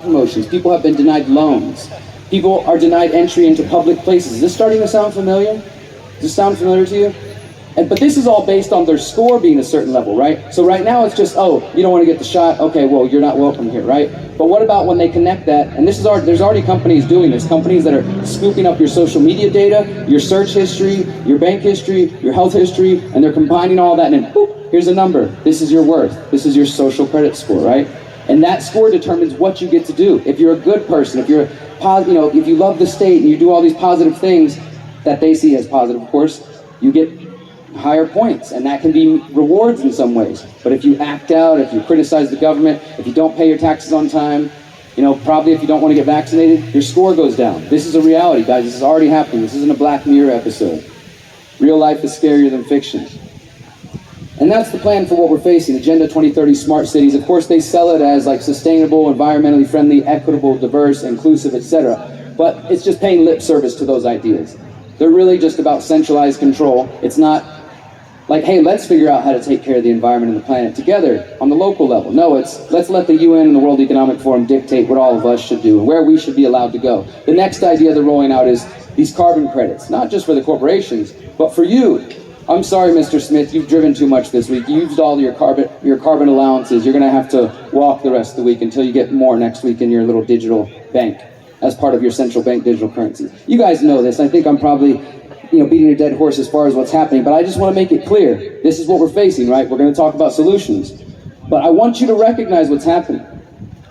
promotions. People have been denied loans. People are denied entry into public places. Is this starting to sound familiar? Does this sound familiar to you? But this is all based on their score being a certain level, right? So right now it's just, oh, you don't want to get the shot? Okay, well, you're not welcome here, right? But what about when they connect that, and there's already companies doing this, companies that are scooping up your social media data, your search history, your bank history, your health history, and they're combining all that, and then, boop, here's a number. This is your worth. This is your social credit score, right? And that score determines what you get to do. If you're a good person, if you're if you love the state and you do all these positive things that they see as positive, of course, you get higher points, and that can be rewards in some ways. But if you act out, if you criticize the government, if you don't pay your taxes on time, probably if you don't want to get vaccinated, your score goes down. This is a reality, guys. This is already happening. This isn't a Black Mirror episode. Real life is scarier than fiction. And that's the plan for what we're facing, Agenda 2030 Smart Cities. Of course, they sell it as like sustainable, environmentally friendly, equitable, diverse, inclusive, etc. But it's just paying lip service to those ideas. They're really just about centralized control. It's not like, hey, let's figure out how to take care of the environment and the planet together on the local level. No, it's let's let the UN and the World Economic Forum dictate what all of us should do and where we should be allowed to go. The next idea they're rolling out is these carbon credits, not just for the corporations, but for you. I'm sorry, Mr. Smith, you've driven too much this week. You used all your carbon allowances. You're gonna have to walk the rest of the week until you get more next week in your little digital bank as part of your central bank digital currency. You guys know this. I think I'm probably beating a dead horse as far as what's happening, but I just want to make it clear. This is what we're facing, right? We're going to talk about solutions. But I want you to recognize what's happening.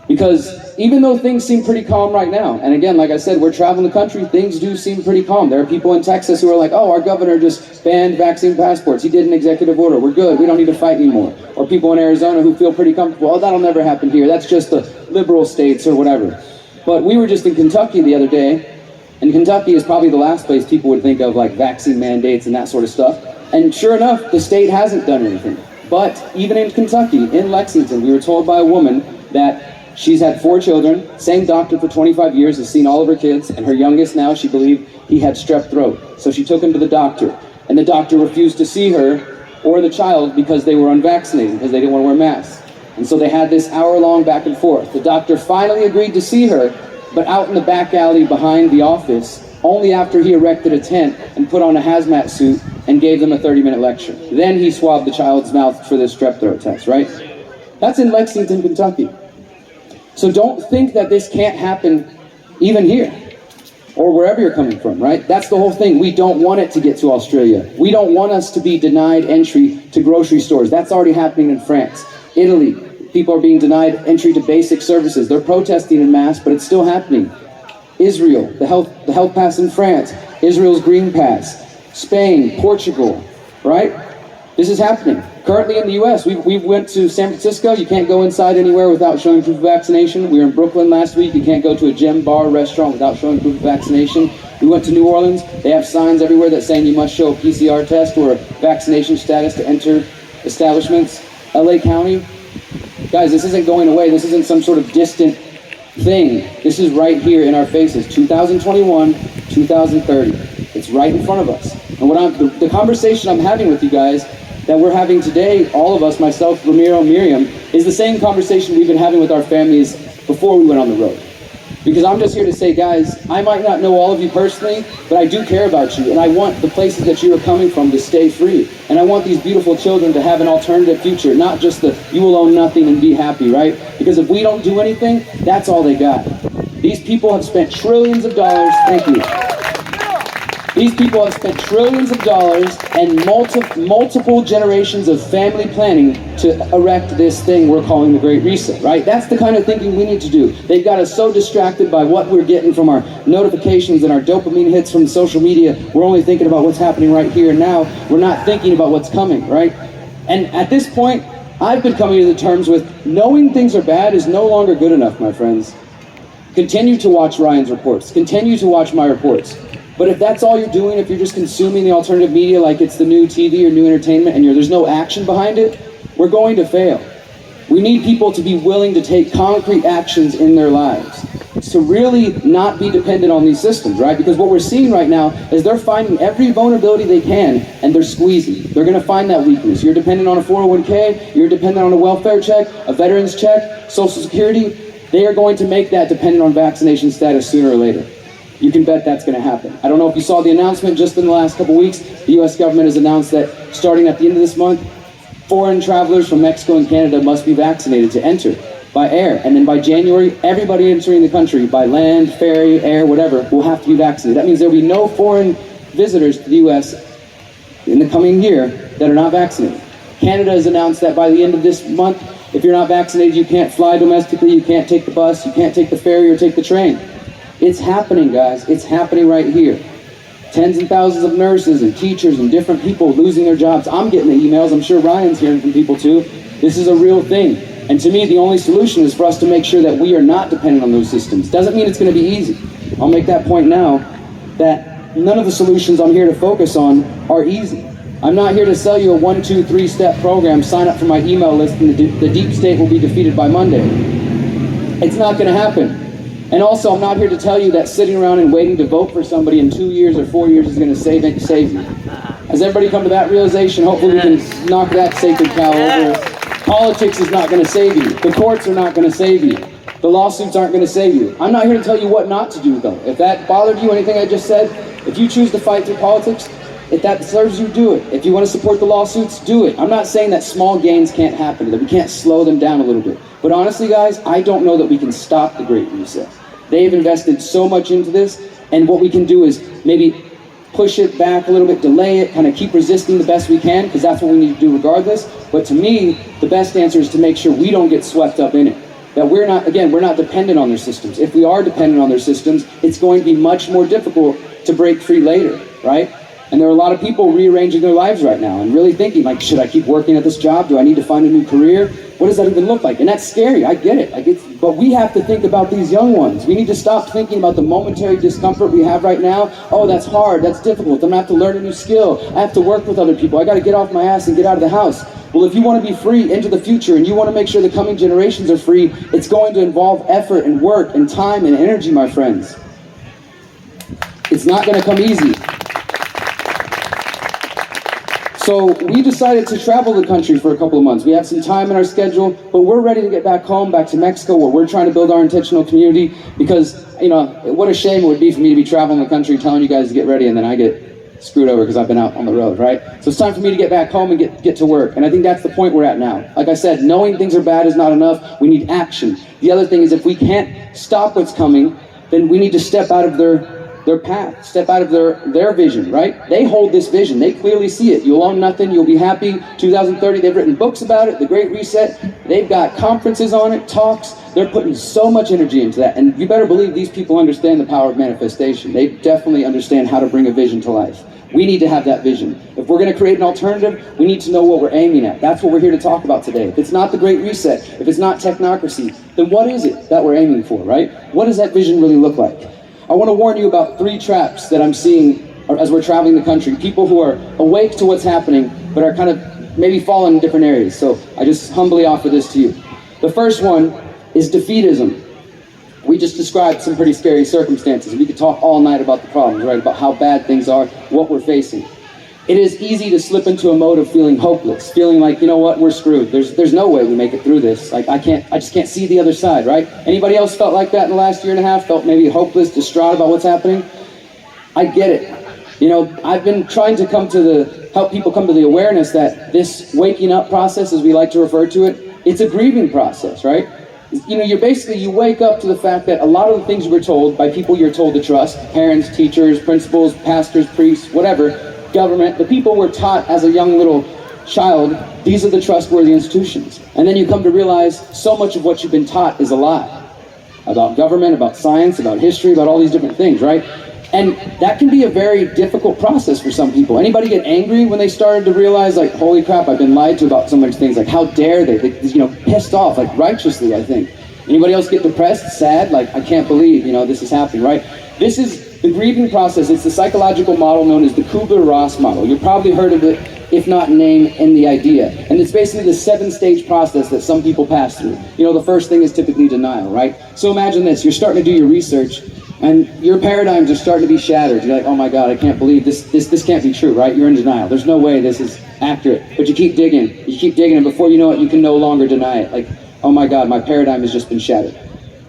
Because even though things seem pretty calm right now, and again, like I said, we're traveling the country, things do seem pretty calm. There are people in Texas who are like, oh, our governor just banned vaccine passports. He did an executive order. We're good. We don't need to fight anymore. Or people in Arizona who feel pretty comfortable. Oh, that'll never happen here. That's just the liberal states or whatever. But we were just in Kentucky the other day, and Kentucky is probably the last place people would think of like vaccine mandates and that sort of stuff. And sure enough, the state hasn't done anything. But even in Kentucky, in Lexington, we were told by a woman that she's had 4 children, same doctor for 25 years, has seen all of her kids, and her youngest now, she believed he had strep throat. So she took him to the doctor, and the doctor refused to see her or the child because they were unvaccinated, because they didn't want to wear masks. And so they had this hour-long back and forth. The doctor finally agreed to see her, but out in the back alley behind the office, only after he erected a tent and put on a hazmat suit and gave them a 30-minute lecture. Then he swabbed the child's mouth for this strep throat test, right? That's in Lexington, Kentucky. So don't think that this can't happen even here or wherever you're coming from, right? That's the whole thing. We don't want it to get to Australia. We don't want us to be denied entry to grocery stores. That's already happening in France, Italy. People are being denied entry to basic services. They're protesting en masse, but it's still happening. Israel, the health pass in France, Israel's green pass, Spain, Portugal, right? This is happening. Currently in the US, we went to San Francisco. You can't go inside anywhere without showing proof of vaccination. We were in Brooklyn last week. You can't go to a gym, bar, restaurant without showing proof of vaccination. We went to New Orleans. They have signs everywhere that saying you must show a PCR test or a vaccination status to enter establishments. LA County, guys, this isn't going away. This isn't some sort of distant thing. This is right here in our faces. 2021, 2030. It's right in front of us. And the conversation I'm having with you guys that we're having today, all of us, myself, Ramiro, Miriam, is the same conversation we've been having with our families before we went on the road. Because I'm just here to say, guys, I might not know all of you personally, but I do care about you, and I want the places that you are coming from to stay free. And I want these beautiful children to have an alternative future, not just the you will own nothing and be happy, right? Because if we don't do anything, that's all they got. These people have spent trillions of dollars, thank you. These people have spent trillions of dollars and multiple generations of family planning to erect this thing we're calling the Great Reset, right? That's the kind of thinking we need to do. They've got us so distracted by what we're getting from our notifications and our dopamine hits from social media. We're only thinking about what's happening right here and now. We're not thinking about what's coming, right? And at this point, I've been coming to the terms with knowing things are bad is no longer good enough, my friends. Continue to watch Ryan's reports. Continue to watch my reports. But if that's all you're doing, if you're just consuming the alternative media like it's the new TV or new entertainment and there's no action behind it, we're going to fail. We need people to be willing to take concrete actions in their lives, to really not be dependent on these systems, right? Because what we're seeing right now is they're finding every vulnerability they can and they're squeezing. They're going to find that weakness. You're dependent on a 401k, you're dependent on a welfare check, a veteran's check, Social Security. They are going to make that dependent on vaccination status sooner or later. You can bet that's going to happen. I don't know if you saw the announcement just in the last couple weeks. The U.S. government has announced that starting at the end of this month, foreign travelers from Mexico and Canada must be vaccinated to enter by air. And then by January, everybody entering the country by land, ferry, air, whatever, will have to be vaccinated. That means there will be no foreign visitors to the U.S. in the coming year that are not vaccinated. Canada has announced that by the end of this month, if you're not vaccinated, you can't fly domestically, you can't take the bus, you can't take the ferry or take the train. It's happening, guys. It's happening right here. Tens and thousands of nurses and teachers and different people losing their jobs. I'm getting the emails. I'm sure Ryan's hearing from people too. This is a real thing. And to me, the only solution is for us to make sure that we are not dependent on those systems. Doesn't mean it's going to be easy. I'll make that point now, that none of the solutions I'm here to focus on are easy. I'm not here to sell you a 1, 2, 3-step program. Sign up for my email list and the deep state will be defeated by Monday. It's not going to happen. And also, I'm not here to tell you that sitting around and waiting to vote for somebody in 2 years or 4 years is going to save you. Has everybody come to that realization? Hopefully we can knock that sacred cow over. Politics is not going to save you. The courts are not going to save you. The lawsuits aren't going to save you. I'm not here to tell you what not to do, though. If that bothered you, anything I just said, if you choose to fight through politics, if that serves you, do it. If you want to support the lawsuits, do it. I'm not saying that small gains can't happen, that we can't slow them down a little bit. But honestly, guys, I don't know that we can stop the Great Reset. They've invested so much into this, and what we can do is maybe push it back a little bit, delay it, kind of keep resisting the best we can, because that's what we need to do regardless. But to me, the best answer is to make sure we don't get swept up in it. That we're not dependent on their systems. If we are dependent on their systems, it's going to be much more difficult to break free later, right? And there are a lot of people rearranging their lives right now and really thinking, like, should I keep working at this job? Do I need to find a new career? What does that even look like? And that's scary, I get it. But we have to think about these young ones. We need to stop thinking about the momentary discomfort we have right now. Oh, that's hard, that's difficult. I'm gonna have to learn a new skill. I have to work with other people. I gotta get off my ass and get out of the house. Well, if you wanna be free into the future and you wanna make sure the coming generations are free, it's going to involve effort and work and time and energy, my friends. It's not gonna come easy. So we decided to travel the country for a couple of months. We have some time in our schedule, but we're ready to get back home, back to Mexico, where we're trying to build our intentional community, because, you know, what a shame it would be for me to be traveling the country telling you guys to get ready and then I get screwed over because I've been out on the road, right? So it's time for me to get back home and get to work. And I think that's the point we're at now. Like I said, knowing things are bad is not enough. We need action. The other thing is, if we can't stop what's coming, then we need to step out of their path, step out of their vision, right? They hold this vision. They clearly see it. You'll own nothing. You'll be happy. 2030, they've written books about it, the Great Reset. They've got conferences on it, talks. They're putting so much energy into that. And you better believe these people understand the power of manifestation. They definitely understand how to bring a vision to life. We need to have that vision. If we're going to create an alternative, we need to know what we're aiming at. That's what we're here to talk about today. If it's not the Great Reset, if it's not technocracy, then what is it that we're aiming for, right? What does that vision really look like? I want to warn you about 3 traps that I'm seeing as we're traveling the country. People who are awake to what's happening, but are kind of maybe falling in different areas. So I just humbly offer this to you. The first one is defeatism. We just described some pretty scary circumstances. We could talk all night about the problems, right? About how bad things are, what we're facing. It is easy to slip into a mode of feeling hopeless, feeling like, you know what, we're screwed. There's no way we make it through this. Like, I just can't see the other side, right? Anybody else felt like that in the last year and a half? Felt maybe hopeless, distraught about what's happening? I get it. You know, I've been trying to help people come to the awareness that this waking up process, as we like to refer to it, it's a grieving process, right? You know, you wake up to the fact that a lot of the things you were told by people you're told to trust, parents, teachers, principals, pastors, priests, whatever, government, the people were taught as a young little child, these are the trustworthy institutions. And then you come to realize so much of what you've been taught is a lie. About government, about science, about history, about all these different things, right? And that can be a very difficult process for some people. Anybody get angry when they started to realize, like, holy crap, I've been lied to about so many things, like, how dare they, you know, pissed off, like, righteously, I think. Anybody else get depressed, sad, like, I can't believe, you know, this is happening, right? This is the grieving process. It's the psychological model known as the Kubler-Ross model. You've probably heard of it, if not name and the idea. And it's basically the 7-stage process that some people pass through. You know, the first thing is typically denial, right? So imagine this, you're starting to do your research and your paradigms are starting to be shattered. You're like, oh my God, I can't believe this can't be true, right? You're in denial. There's no way this is accurate. But you keep digging, and before you know it, you can no longer deny it. Like, oh my God, my paradigm has just been shattered.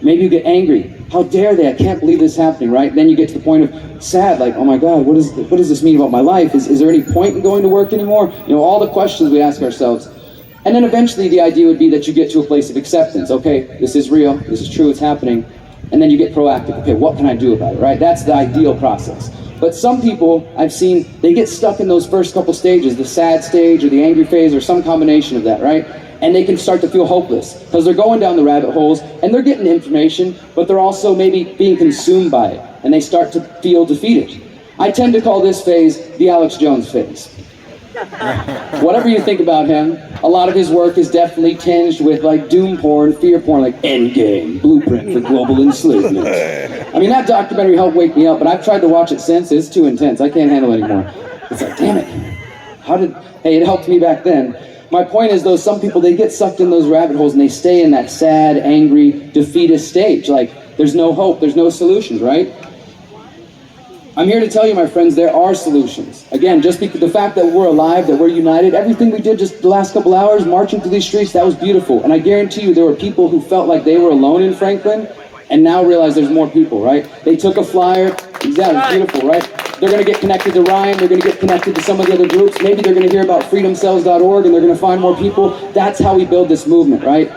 Maybe you get angry. How dare they? I can't believe this is happening, right? Then you get to the point of sad, like, oh my God, what does this mean about my life? Is there any point in going to work anymore? You know, all the questions we ask ourselves. And then eventually the idea would be that you get to a place of acceptance. Okay, this is real, this is true, it's happening. And then you get proactive. Okay, what can I do about it, right? That's the ideal process. But some people I've seen, they get stuck in those first couple stages, the sad stage or the angry phase or some combination of that, right? And they can start to feel hopeless because they're going down the rabbit holes and they're getting information, but they're also maybe being consumed by it and they start to feel defeated. I tend to call this phase the Alex Jones phase. Whatever you think about him, a lot of his work is definitely tinged with like doom porn, fear porn, like Endgame, Blueprint for Global Enslavement. I mean, that documentary helped wake me up, but I've tried to watch it since. It's too intense. I can't handle it anymore. It's like, damn it. Hey, it helped me back then. My point is, though, some people, they get sucked in those rabbit holes and they stay in that sad, angry, defeatist stage. Like, there's no hope, there's no solutions, right? I'm here to tell you, my friends, there are solutions. Again, just because the fact that we're alive, that we're united, everything we did just the last couple hours, marching through these streets, that was beautiful. And I guarantee you there were people who felt like they were alone in Franklin and now realize there's more people, right? They took a flyer, exactly, beautiful, right? They're going to get connected to Ryan, they're going to get connected to some of the other groups, maybe they're going to hear about freedomcells.org and they're going to find more people. That's how we build this movement, right?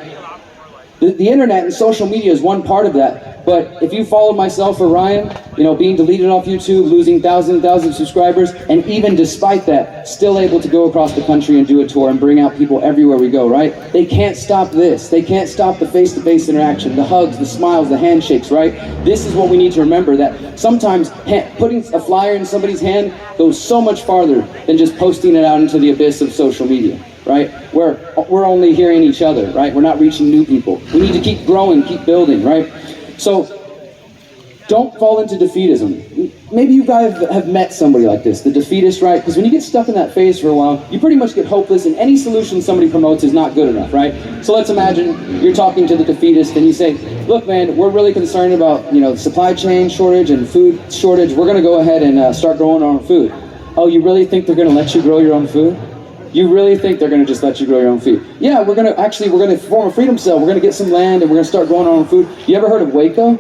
The internet and social media is one part of that, but if you followed myself or Ryan, you know, being deleted off YouTube, losing thousands and thousands of subscribers, and even despite that, still able to go across the country and do a tour and bring out people everywhere we go, right? They can't stop this. They can't stop the face-to-face interaction, the hugs, the smiles, the handshakes, right? This is what we need to remember, that sometimes putting a flyer in somebody's hand goes so much farther than just posting it out into the abyss of social media. Right? We're only hearing each other, right? We're not reaching new people. We need to keep growing, keep building, right? So don't fall into defeatism. Maybe you guys have met somebody like this, the defeatist, right? Because when you get stuck in that phase for a while, you pretty much get hopeless and any solution somebody promotes is not good enough, right? So let's imagine you're talking to the defeatist and you say, look, man, we're really concerned about, you know, supply chain shortage and food shortage. We're going to go ahead and start growing our own food. Oh, you really think they're going to let you grow your own food? You really think they're going to just let you grow your own food? Yeah, we're going to form a freedom cell. We're going to get some land and we're going to start growing our own food. You ever heard of Waco?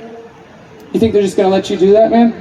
You think they're just going to let you do that, man?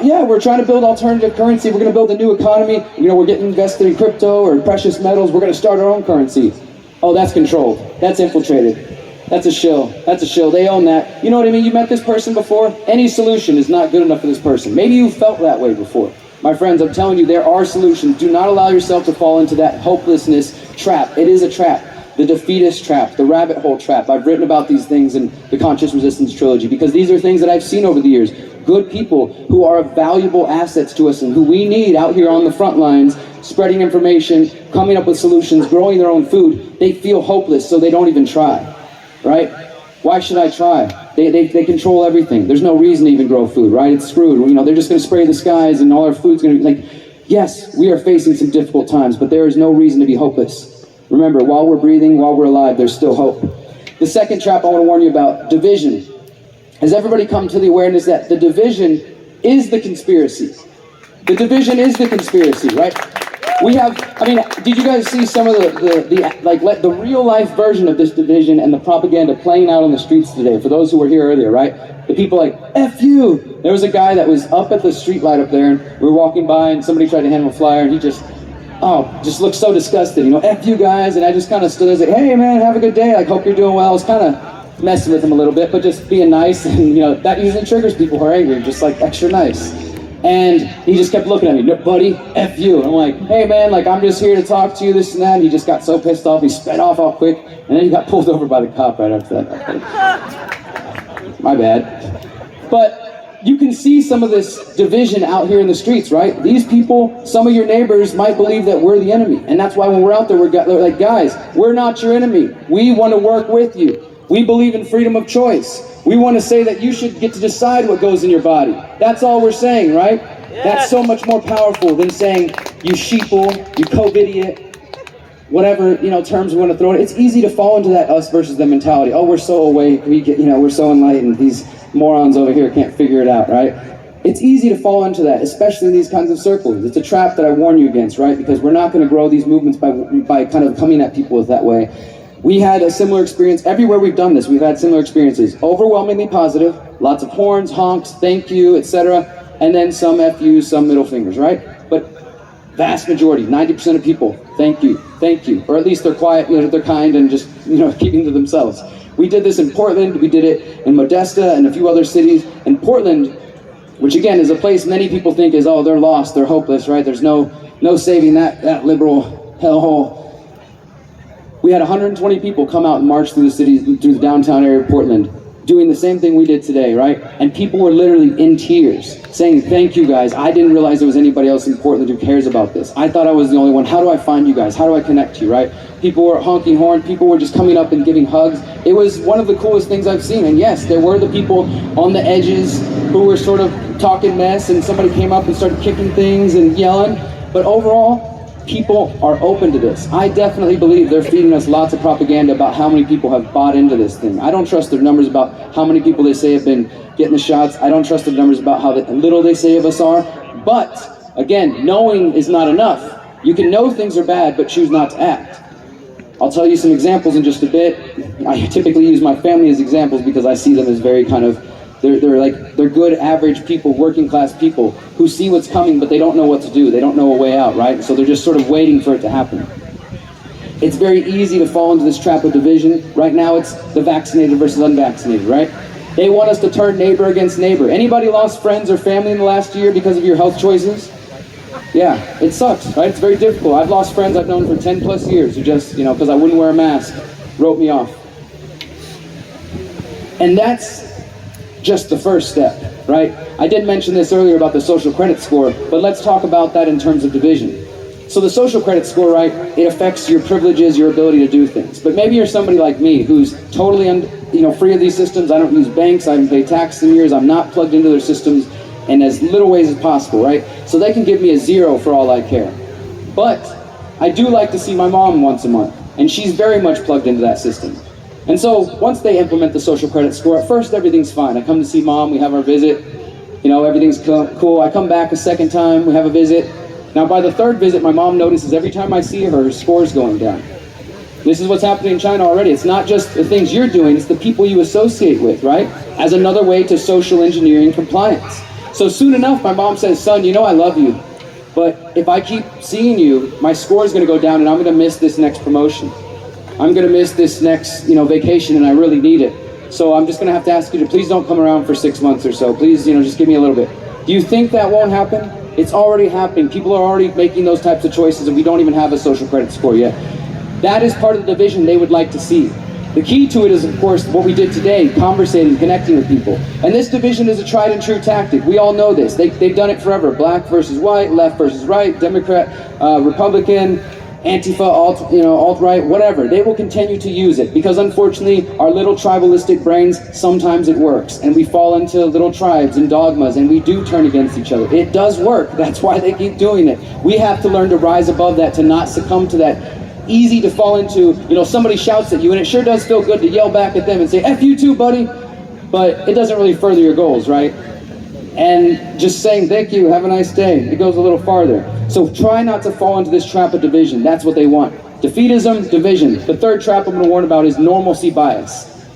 Yeah, we're trying to build alternative currency. We're going to build a new economy. You know, we're getting invested in crypto or precious metals. We're going to start our own currency. Oh, that's controlled. That's infiltrated. That's a shill. That's a shill. They own that. You know what I mean? You met this person before? Any solution is not good enough for this person. Maybe you felt that way before. My friends, I'm telling you, there are solutions. Do not allow yourself to fall into that hopelessness trap. It is a trap. The defeatist trap, the rabbit hole trap. I've written about these things in the Conscious Resistance trilogy because these are things that I've seen over the years. Good people who are valuable assets to us and who we need out here on the front lines, spreading information, coming up with solutions, growing their own food. They feel hopeless, so they don't even try, right? Why should I try? They control everything. There's no reason to even grow food, right? It's screwed. You know, they're just going to spray the skies and all our food's going to be like, yes, we are facing some difficult times, but there is no reason to be hopeless. Remember, while we're breathing, while we're alive, there's still hope. The second trap I want to warn you about, division. Has everybody come to the awareness that the division is the conspiracy? The division is the conspiracy, right? We have, I mean, did you guys see some of the real life version of this division and the propaganda playing out on the streets today? For those who were here earlier, right? The people like, F you! There was a guy that was up at the street light up there and we were walking by and somebody tried to hand him a flyer and he just looked so disgusted, you know, F you guys, and I just kind of stood there and said, hey man, have a good day, like, hope you're doing well. I was kind of messing with him a little bit, but just being nice, and you know, that usually triggers people who are angry, just like extra nice. And he just kept looking at me, buddy, F you. And I'm like, hey man, like I'm just here to talk to you, this and that. And he just got so pissed off, he sped off all quick, and then he got pulled over by the cop right after that. My bad. But you can see some of this division out here in the streets, right? These people, some of your neighbors might believe that we're the enemy. And that's why when we're out there, we're like, guys, we're not your enemy. We want to work with you. We believe in freedom of choice. We want to say that you should get to decide what goes in your body. That's all we're saying, right? Yes. That's so much more powerful than saying, you sheeple, you COVID-idiot, whatever, you know, terms we want to throw in. It's easy to fall into that us versus them mentality. Oh, we're so awake, we're so enlightened, these morons over here can't figure it out, right? It's easy to fall into that, especially in these kinds of circles. It's a trap that I warn you against, right? Because we're not going to grow these movements by kind of coming at people that way. We had a similar experience. Everywhere we've done this, we've had similar experiences. Overwhelmingly positive, lots of horns, honks, thank you, etc. And then some FUs, some middle fingers, right? But vast majority, 90% of people, thank you. Or at least they're quiet, they're kind and just, keeping to themselves. We did this in Portland, we did it in Modesta and a few other cities. In Portland, which again is a place many people think is, oh, they're lost, they're hopeless, right? There's no saving that liberal hellhole. We had 120 people come out and march through the city, through the downtown area of Portland, doing the same thing we did today, right? And people were literally in tears, saying, thank you guys. I didn't realize there was anybody else in Portland who cares about this. I thought I was the only one. How do I find you guys? How do I connect to you, right? People were honking horn. People were just coming up and giving hugs. It was one of the coolest things I've seen. And yes, there were the people on the edges who were sort of talking mess, and somebody came up and started kicking things and yelling. But overall, people are open to this. I definitely believe they're feeding us lots of propaganda about how many people have bought into this thing. I don't trust their numbers about how many people they say have been getting the shots. I don't trust their numbers about how little they say of us are. But, again, knowing is not enough. You can know things are bad, but choose not to act. I'll tell you some examples in just a bit. I typically use my family as examples because I see them as very kind of, they're good, average people, working class people who see what's coming, but they don't know what to do. They don't know a way out, right? So they're just sort of waiting for it to happen. It's very easy to fall into this trap of division. Right now it's the vaccinated versus unvaccinated, right? They want us to turn neighbor against neighbor. Anybody lost friends or family in the last year because of your health choices? Yeah, it sucks, right? It's very difficult. I've lost friends I've known for 10 plus years who just, because I wouldn't wear a mask, wrote me off. And that's just the first step, right? I did mention this earlier about the social credit score, but let's talk about that in terms of division. So the social credit score, right, it affects your privileges, your ability to do things. But maybe you're somebody like me who's totally free of these systems. I don't use banks, I haven't paid taxes in years, I'm not plugged into their systems in as little ways as possible, right? So they can give me a 0 for all I care. But I do like to see my mom once a month, and she's very much plugged into that system. And so once they implement the social credit score, at first everything's fine. I come to see mom, we have our visit, everything's cool. I come back a second time, we have a visit. Now by the third visit, my mom notices every time I see her, her score's going down. This is what's happening in China already. It's not just the things you're doing, it's the people you associate with, right? As another way to social engineering compliance. So soon enough, my mom says, son, I love you, but if I keep seeing you, my score's gonna go down and I'm gonna miss this next promotion. I'm gonna miss this next, vacation, and I really need it. So I'm just gonna have to ask you to please don't come around for 6 months or so. Please, just give me a little bit. Do you think that won't happen? It's already happening. People are already making those types of choices, and we don't even have a social credit score yet. That is part of the division they would like to see. The key to it is, of course, what we did today, conversating, connecting with people. And this division is a tried and true tactic. We all know this. They've done it forever. Black versus white, left versus right, Democrat, Republican, Antifa, alt-right, whatever. They will continue to use it because unfortunately our little tribalistic brains, sometimes it works and we fall into little tribes and dogmas and we do turn against each other. It does work. That's why they keep doing it. We have to learn to rise above that, to not succumb to that. Easy to fall into, somebody shouts at you and it sure does feel good to yell back at them and say, F you too, buddy. But it doesn't really further your goals, right? And just saying thank you, have a nice day, it goes a little farther. So try not to fall into this trap of division. That's what they want. Defeatism, division. The third trap I'm going to warn about is normalcy bias.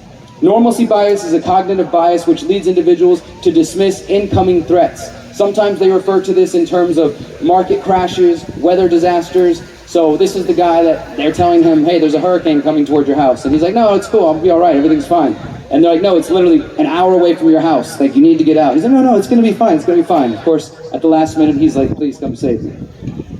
Normalcy bias is a cognitive bias which leads individuals to dismiss incoming threats. Sometimes they refer to this in terms of market crashes, weather disasters. So this is the guy that they're telling him, hey, there's a hurricane coming toward your house. And he's like, no, it's cool, I'll be all right, everything's fine. And they're like, no, it's literally an hour away from your house. Like, you need to get out. He's like, no, it's going to be fine. It's going to be fine. Of course, at the last minute, he's like, please come save me.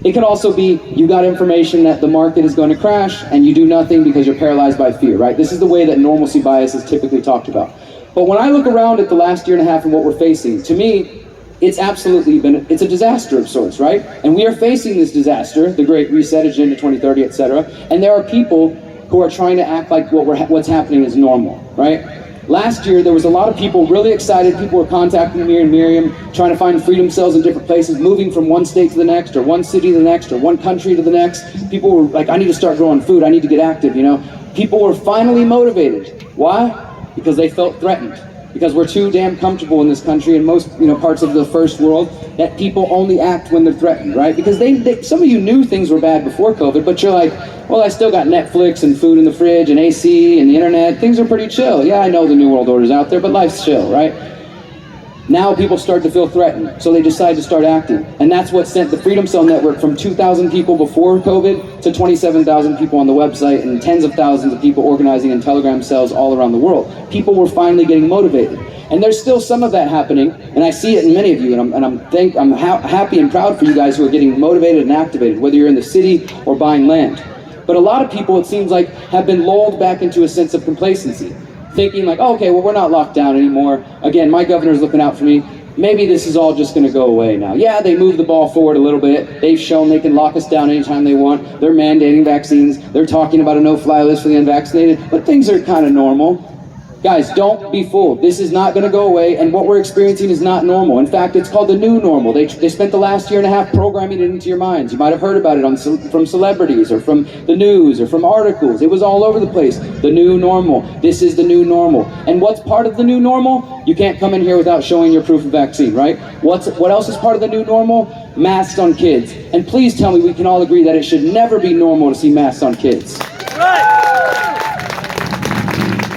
It could also be you got information that the market is going to crash and you do nothing because you're paralyzed by fear, right? This is the way that normalcy bias is typically talked about. But when I look around at the last year and a half and what we're facing, to me, it's absolutely it's a disaster of sorts, right? And we are facing this disaster, the Great Reset, Agenda 2030, etc. And there are people who are trying to act like what's happening is normal, right? Last year, there was a lot of people really excited. People were contacting me and Miriam, trying to find freedom cells in different places, moving from one state to the next, or one city to the next, or one country to the next. People were like, I need to start growing food. I need to get active, People were finally motivated. Why? Because they felt threatened. because we're too damn comfortable in this country and most parts of the first world that people only act when they're threatened, right? Because some of you knew things were bad before COVID, but you're like, well, I still got Netflix and food in the fridge and AC and the internet. Things are pretty chill. Yeah, I know the New World Order's out there, but life's chill, right? Now people start to feel threatened, so they decide to start acting. And that's what sent the Freedom Cell Network from 2,000 people before COVID to 27,000 people on the website and tens of thousands of people organizing in Telegram cells all around the world. People were finally getting motivated. And there's still some of that happening, and I see it in many of you, and I'm happy and proud for you guys who are getting motivated and activated, whether you're in the city or buying land. But a lot of people, it seems like, have been lulled back into a sense of complacency, thinking like, oh, okay, well, we're not locked down anymore. Again, my governor's looking out for me. Maybe this is all just going to go away now. Yeah, they moved the ball forward a little bit. They've shown they can lock us down anytime they want. They're mandating vaccines. They're talking about a no-fly list for the unvaccinated. But things are kind of normal. Guys, don't be fooled. This is not going to go away, and what we're experiencing is not normal. In fact, it's called the new normal. They spent the last year and a half programming it into your minds. You might have heard about it from celebrities or from the news or from articles. It was all over the place. The new normal. This is the new normal. And what's part of the new normal? You can't come in here without showing your proof of vaccine, right? What else is part of the new normal? Masks on kids. And please tell me we can all agree that it should never be normal to see masks on kids. Right.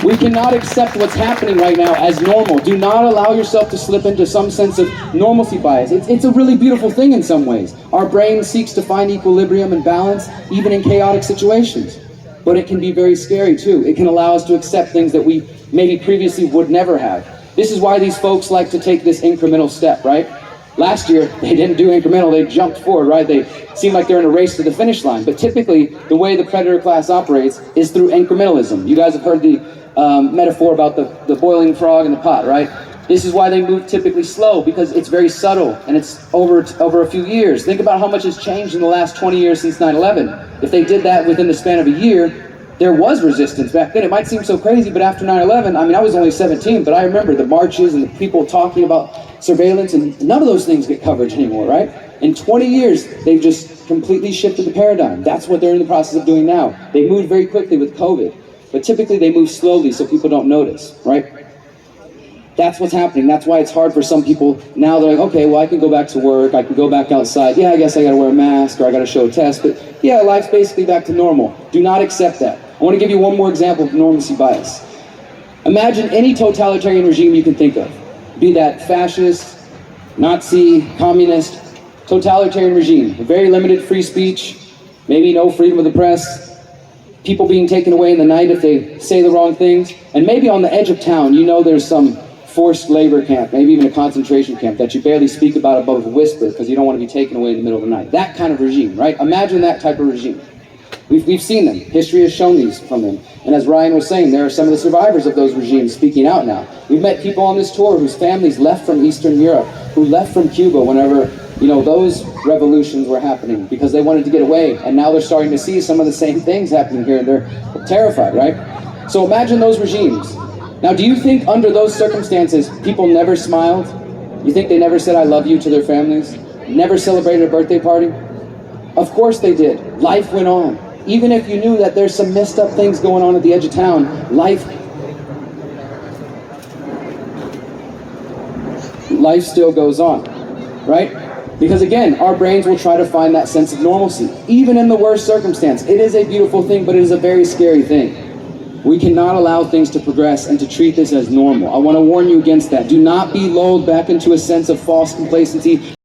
We cannot accept what's happening right now as normal. Do not allow yourself to slip into some sense of normalcy bias. It's a really beautiful thing in some ways. Our brain seeks to find equilibrium and balance even in chaotic situations. But it can be very scary too. It can allow us to accept things that we maybe previously would never have. This is why these folks like to take this incremental step, right? Last year, they didn't do incremental, they jumped forward, right? They seem like they're in a race to the finish line. But typically, the way the predator class operates is through incrementalism. You guys have heard the metaphor about the boiling frog in the pot, right? This is why they move typically slow, because it's very subtle and it's over a few years. Think about how much has changed in the last 20 years since 9/11. If they did that within the span of a year, there was resistance back then. It might seem so crazy, but after 9/11, I mean, I was only 17, but I remember the marches and the people talking about surveillance, and none of those things get coverage anymore, right? In 20 years, they've just completely shifted the paradigm. That's what they're in the process of doing now. They moved very quickly with COVID. But typically they move slowly so people don't notice, right? That's what's happening. That's why it's hard for some people. Now they're like, okay, well, I can go back to work. I can go back outside. Yeah, I guess I got to wear a mask or I got to show a test. But yeah, life's basically back to normal. Do not accept that. I want to give you one more example of normalcy bias. Imagine any totalitarian regime you can think of. Be that fascist, Nazi, communist, totalitarian regime. Very limited free speech, maybe no freedom of the press, people being taken away in the night if they say the wrong things, and maybe on the edge of town, there's some forced labor camp, maybe even a concentration camp that you barely speak about above a whisper because you don't want to be taken away in the middle of the night. That kind of regime, right? Imagine that type of regime. We've seen them. History has shown these from them. And as Ryan was saying, there are some of the survivors of those regimes speaking out now. We've met people on this tour whose families left from Eastern Europe, who left from Cuba whenever those revolutions were happening because they wanted to get away, and now they're starting to see some of the same things happening here, and they're terrified, right? So imagine those regimes. Now, do you think under those circumstances, people never smiled? You think they never said I love you to their families? Never celebrated a birthday party? Of course they did. Life went on. Even if you knew that there's some messed up things going on at the edge of town, life still goes on, right? Because again, our brains will try to find that sense of normalcy, even in the worst circumstance. It is a beautiful thing, but it is a very scary thing. We cannot allow things to progress and to treat this as normal. I want to warn you against that. Do not be lulled back into a sense of false complacency.